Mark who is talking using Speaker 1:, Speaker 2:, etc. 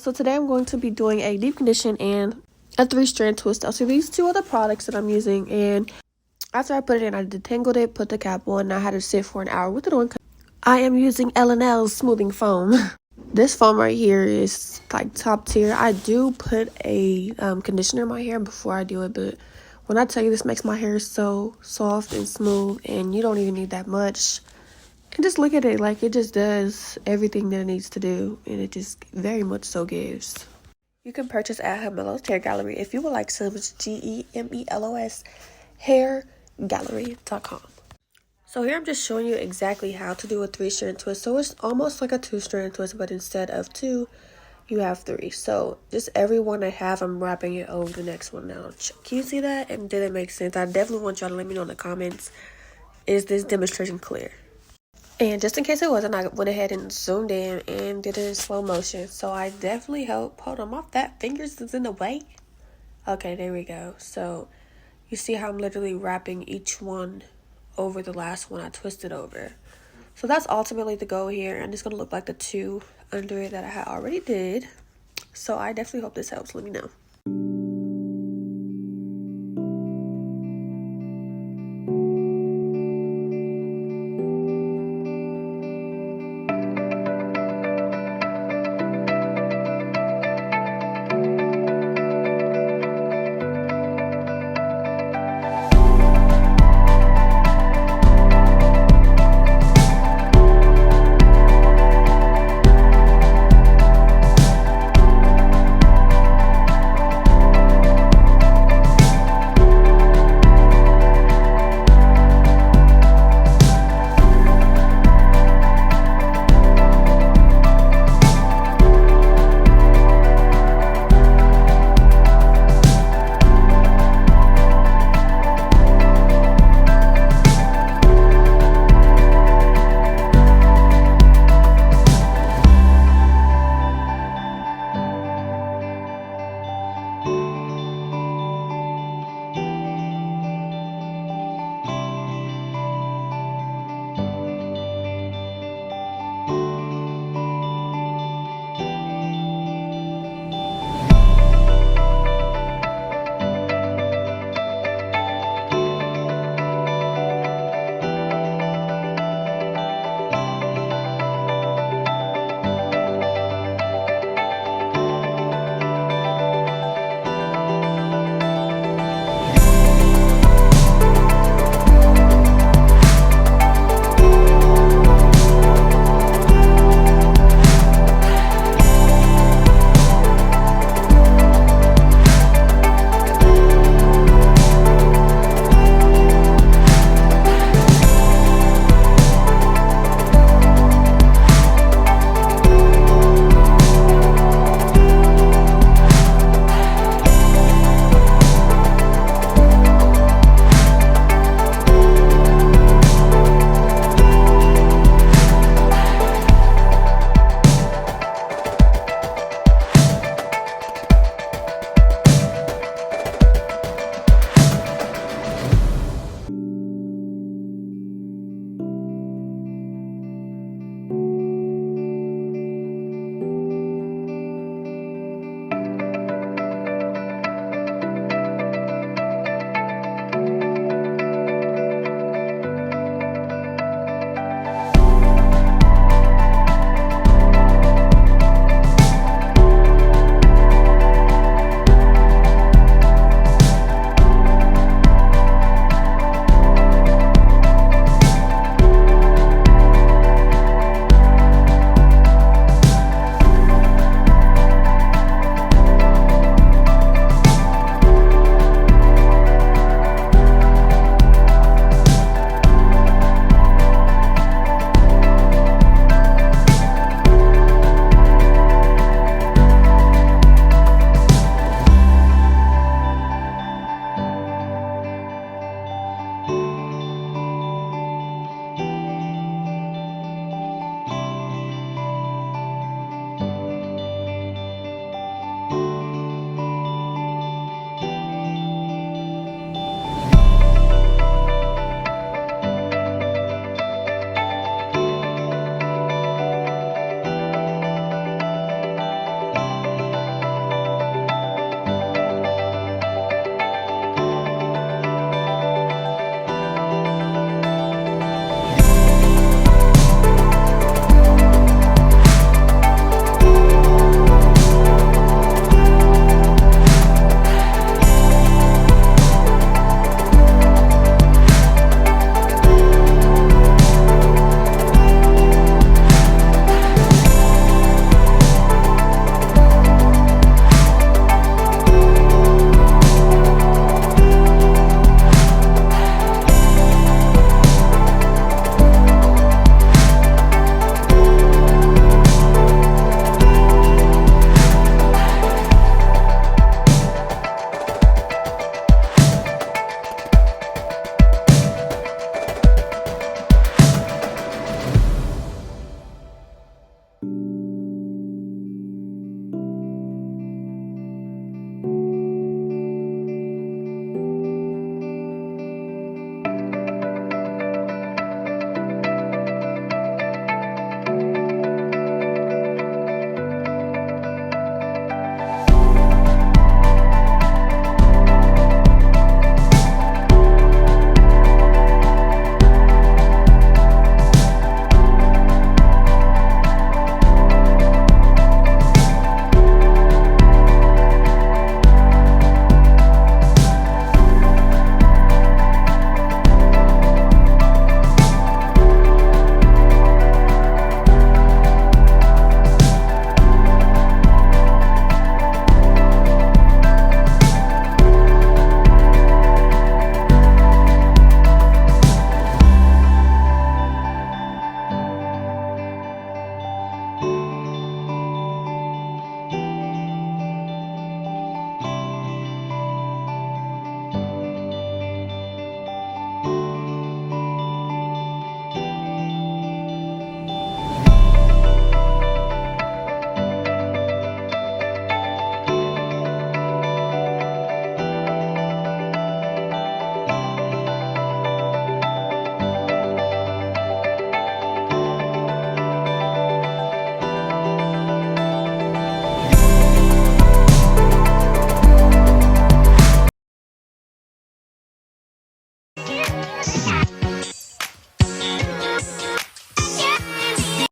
Speaker 1: So today I'm going to be doing a deep condition and a 3-strand twist out. So these two are the products that I'm using, and after I put it in, I detangled it, put the cap on, and I had to sit for an hour with it on. I am using L&L's smoothing foam. This foam right here is like top tier. I do put a conditioner in my hair before I do it, but when I tell you this makes my hair so soft and smooth, and you don't even need that much. And just look at it, like it just does everything that it needs to do, and it just very much so gives. You can purchase at Gemelos Hair Gallery if you would like some. It's GEMELOS hairgallery.com. So here I'm just showing you exactly how to do a 3-strand twist. So it's almost like a 2-strand twist, but instead of 2, you have 3. So just every one I have, I'm wrapping it over the next one now. Can you see that? And did it make sense? I definitely want y'all to let me know in the comments, is this demonstration clear? And just in case it wasn't, I went ahead and zoomed in and did it in slow motion. So I definitely hope, hold on, my fat fingers is in the way. Okay, there we go. So you see how I'm literally wrapping each one over the last one I twisted over. So that's ultimately the goal here. And it's going to look like the 2 under it that I had already did. So I definitely hope this helps. Let me know.